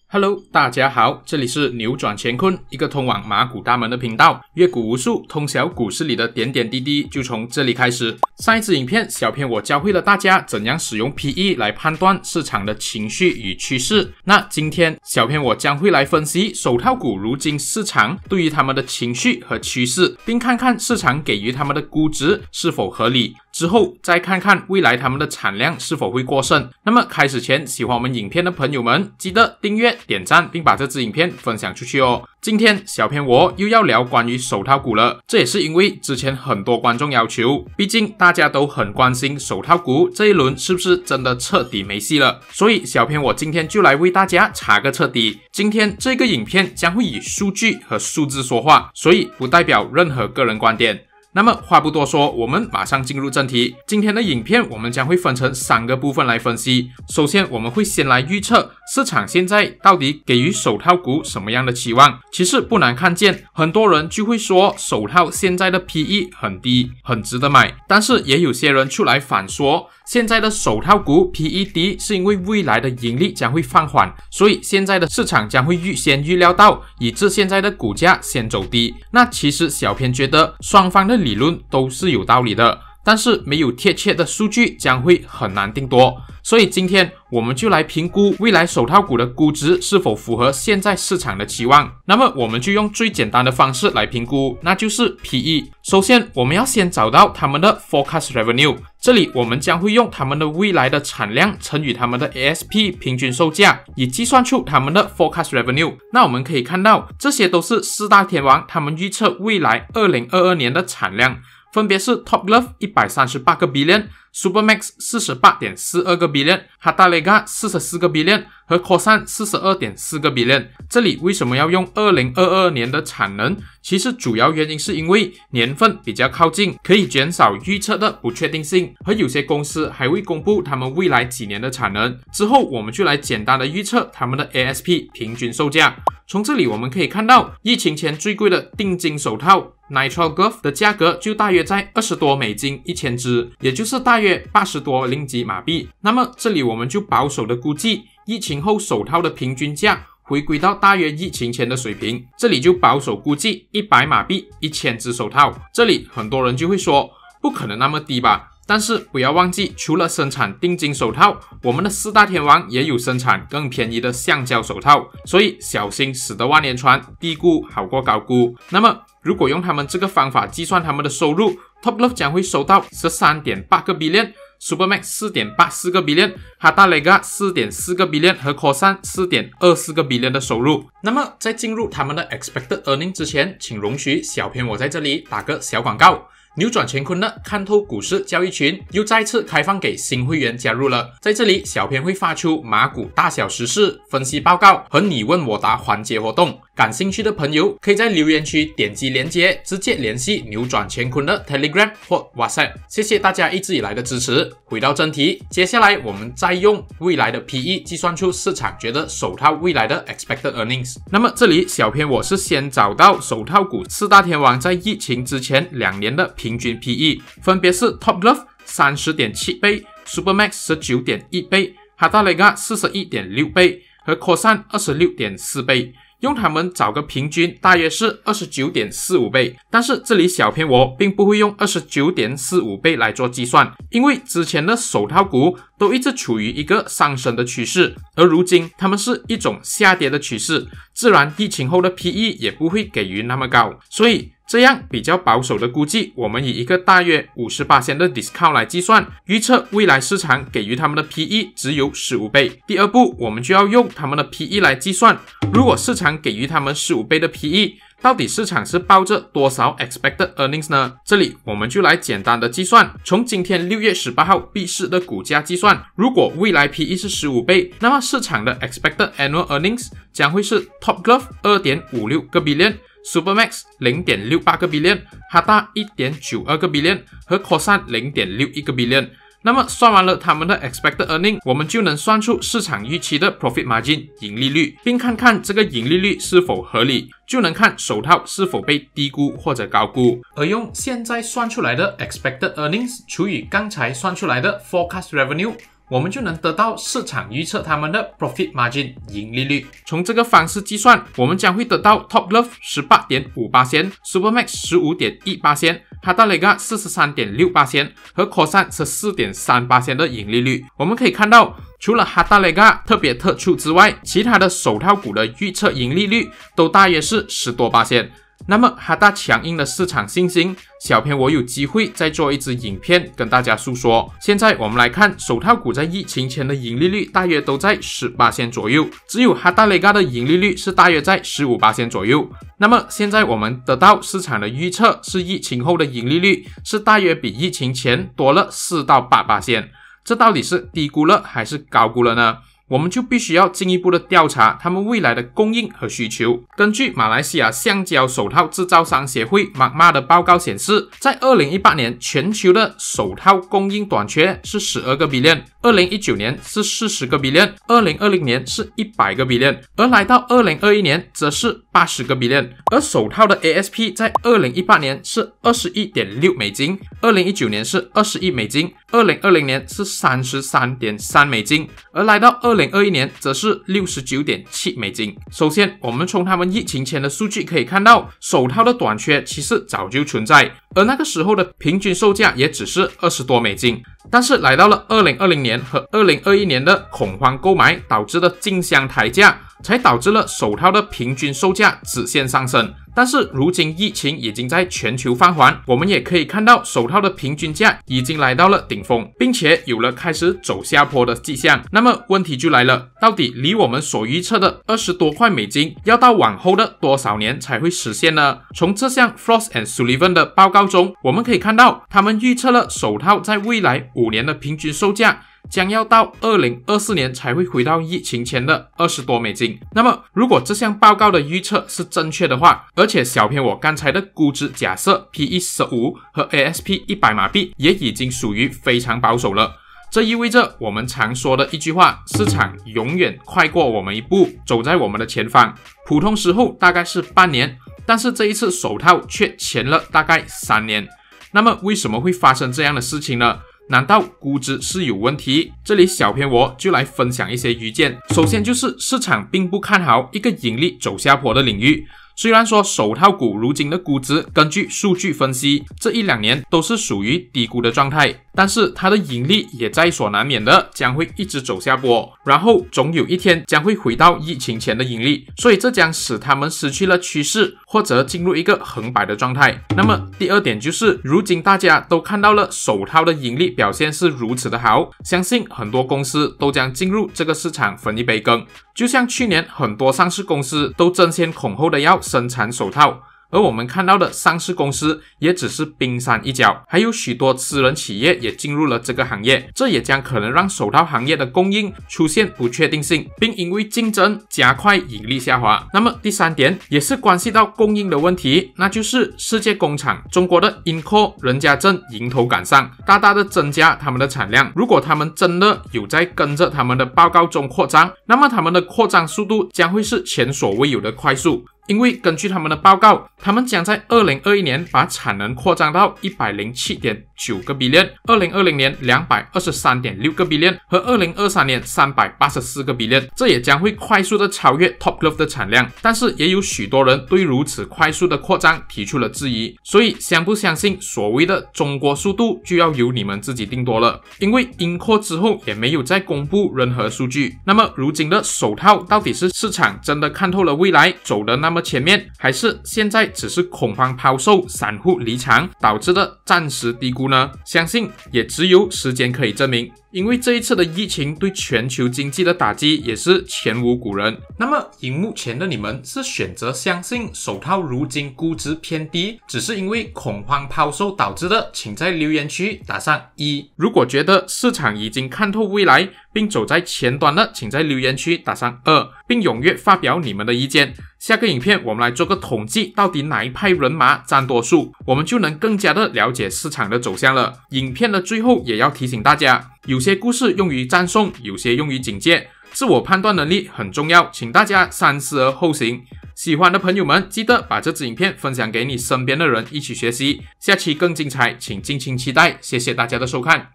Hello， 大家好，这里是扭转乾坤，一个通往马股大门的频道。阅股无数，通晓股市里的点点滴滴，就从这里开始。上一支影片，小编我教会了大家怎样使用 PE 来判断市场的情绪与趋势。那今天，小编我将会来分析手套股如今市场对于他们的情绪和趋势，并看看市场给予他们的估值是否合理。之后再看看未来他们的产量是否会过剩。那么开始前，喜欢我们影片的朋友们，记得订阅、点赞，并把这支影片分享出去哦。今天小编我又要聊关于手套股了，这也是因为之前很多观众要求，毕竟大家都很关心手套股这一轮是不是真的彻底没戏了，所以小编我今天就来为大家查个彻底。今天这个影片将会以数据和数字说话，所以不代表任何个人观点。那么话不多说，我们马上进入正题。今天的影片我们将会分成3个部分来分析。首先我们会先来预测市场现在到底给予手套股什么样的期望。其实不难看见，很多人就会说手套现在的 PE 很低，很值得买，但是也有些人出来反说现在的手套股 PE 低是因为未来的盈利将会放缓，所以现在的市场将会先预料到，以致现在的股价先走低。那其实小编觉得双方的理论都是有道理的，但是没有贴切的数据将会很难定夺。所以今天我们就来评估未来手套股的估值是否符合现在市场的期望。那么我们就用最简单的方式来评估，那就是 PE。 首先我们要先找到他们的 Forecast Revenue， 这里我们将会用他们的未来的产量乘以他们的 ASP 平均售价，以计算出他们的 Forecast Revenue。 那我们可以看到，这些都是四大天王他们预测未来2022年的产量，分别是 Top Glove 138个 billion，Supermax 48.42个 billion，Hatta Lega 44个 billion 和 Khosan 42.4个 billion。 这里为什么要用2022年的产能？其实主要原因是因为年份比较靠近，可以减少预测的不确定性，和有些公司还会公布他们未来几年的产能。之后我们就来简单的预测他们的 ASP 平均售价。从这里我们可以看到，疫情前最贵的定金手套 Nitrile Glove 的价格就大约在$20多1000支，也就是大约80多令吉马币。那么这里我们就保守的估计，疫情后手套的平均价回归到大约疫情前的水平，这里就保守估计100马币1000只手套。这里很多人就会说，不可能那么低吧？但是不要忘记，除了生产定金手套，我们的四大天王也有生产更便宜的橡胶手套，所以小心驶得万年船，低估好过高估。那么如果用他们这个方法计算他们的收入， Top Glove 将会收到 13.8个 billion，Supermax 4.84个 billion，Hatta Lega 4.4个 billion 和 Khosan 4.24个 billion 的收入。那么在进入他们的 Expected Earning 之前，请容许小编我在这里打个小广告。扭转乾坤的看透股市交易群又再次开放给新会员加入了，在这里小编会发出马股大小时事分析报告和你问我答环节活动，感兴趣的朋友可以在留言区点击连结，直接联系扭转乾坤的 Telegram 或 WhatsApp。 谢谢大家一直以来的支持。回到正题，接下来我们再用未来的 PE 计算出市场觉得手套未来的 Expected Earnings。 那么这里小编我是先找到手套股四大天王在疫情之前2年的平均 PE， 分别是 Top Glove 30.7 倍， Supermax 19.1 倍， Hatta Lega 41.6 倍和 Khosan 26.4 倍。用它们找个平均大约是 29.45 倍，但是这里小编我并不会用 29.45 倍来做计算，因为之前的手套股都一直处于一个上升的趋势，而如今它们是一种下跌的趋势，自然疫情后的 PE 也不会给予那么高，所以这样比较保守的估计，我们以一个大约 50% 的 discount 来计算，预测未来市场给予他们的 PE 只有15倍。第二步我们就要用他们的 PE 来计算，如果市场给予他们15倍的 PE， 到底市场是抱着多少 expected earnings 呢？这里我们就来简单的计算，从今天6月18号闭市的股价计算，如果未来 PE 是15倍，那么市场的 expected annual earnings 将会是 Top Glove 2.56个 billion，Supermax 0.68个 billion，Hatta 1.92个 billion 和 Khosan 0.61个 billion。那么算完了他们的 expected earning， 我们就能算出市场预期的 profit margin 盈利率，并看看这个盈利率是否合理，就能看手套是否被低估或者高估。而用现在算出来的 expected earnings 除以刚才算出来的 forecast revenue，我们就能得到市场预测他们的 profit margin 盈利率。从这个方式计算，我们将会得到 Top Glove 18.5%、Supermax 15.1%、Harta Lega 43.6% 和 Corsan 14.3% 的盈利率。我们可以看到，除了 Harta Lega 特别突出之外，其他的手套股的预测盈利率都大约是10多%。那么哈达强硬的市场信心，小编我有机会再做一支影片跟大家诉说。现在我们来看手套股在疫情前的盈利率大约都在10%左右，只有哈达雷嘎的盈利率是大约在15%左右。那么现在我们得到市场的预测是疫情后的盈利率是大约比疫情前多了4到8%，这到底是低估了还是高估了呢？我们就必须要进一步的调查他们未来的供应和需求。根据马来西亚橡胶手套制造商协会 MAGMA 的报告显示，在2018年全球的手套供应短缺是12个 billion， 2019年是40个 billion， 2020年是100个 billion， 而来到2021年则是80个 billion。 而手套的 ASP 在2018年是 21.6 美金， 2019年是20亿美金， 2020年是 33.3 美金，而来到2021年则是 69.7 美金。首先，我们从他们疫情前的数据可以看到，手套的短缺其实早就存在，而那个时候的平均售价也只是20多美金。但是来到了2020年和2021年的恐慌购买导致的竞相抬价，才导致了手套的平均售价直线上升。但是如今疫情已经在全球放缓，我们也可以看到手套的平均价已经来到了顶峰，并且有了开始走下坡的迹象。那么问题就来了，到底离我们所预测的20多块美金要到往后的多少年才会实现呢？从这项 Frost & Sullivan 的报告中，我们可以看到他们预测了手套在未来5年的平均售价将要到2024年才会回到疫情前的20多美金。那么如果这项报告的预测是正确的话，而且小编我刚才的估值假设 PE 15和 ASP 100马币也已经属于非常保守了。这意味着我们常说的一句话，市场永远快过我们一步，走在我们的前方。普通时候大概是半年，但是这一次手套却前了大概3年。那么为什么会发生这样的事情呢？难道估值是有问题？这里小编我就来分享一些愚见。首先就是市场并不看好一个盈利走下坡的领域。虽然说手套股如今的估值根据数据分析，这1-2年都是属于低估的状态，但是它的盈利也在所难免的将会一直走下坡，然后总有一天将会回到疫情前的盈利，所以这将使他们失去了趋势，或者进入一个横摆的状态。那么第二点就是，如今大家都看到了手套的盈利表现是如此的好，相信很多公司都将进入这个市场分一杯羹。就像去年很多上市公司都争先恐后的要生产手套，而我们看到的上市公司也只是冰山一角，还有许多私人企业也进入了这个行业，这也将可能让手套行业的供应出现不确定性，并因为竞争加快盈利下滑。那么第三点也是关系到供应的问题，那就是世界工厂中国的 Inco 人家正迎头赶上，大大的增加他们的产量。如果他们真的有在跟着他们的报告中扩张，那么他们的扩张速度将会是前所未有的快速。因为根据他们的报告，他们将在2021年把产能扩张到 107.9 个 billion， 2020年 223.6 个 billion 和2023年384个 billion， 这也将会快速的超越 Top Glove 的产量。但是也有许多人对如此快速的扩张提出了质疑，所以相不相信所谓的中国速度就要由你们自己定夺了。因为Inco之后也没有再公布任何数据。那么如今的手套到底是市场真的看透了未来，走的那么前面，还是现在只是恐慌抛售、散户离场导致的暂时低估呢？相信也只有时间可以证明。因为这一次的疫情对全球经济的打击也是前无古人。那么荧幕前的你们是选择相信手套如今估值偏低，只是因为恐慌抛售导致的，请在留言区打上1。如果觉得市场已经看透未来并走在前端的，请在留言区打上2，并踊跃发表你们的意见。下个影片我们来做个统计，到底哪一派人马占多数，我们就能更加的了解市场的走向了。影片的最后也要提醒大家，有些故事用于赞颂，有些用于警戒，自我判断能力很重要，请大家三思而后行。喜欢的朋友们记得把这支影片分享给你身边的人一起学习，下期更精彩，请敬请期待。谢谢大家的收看。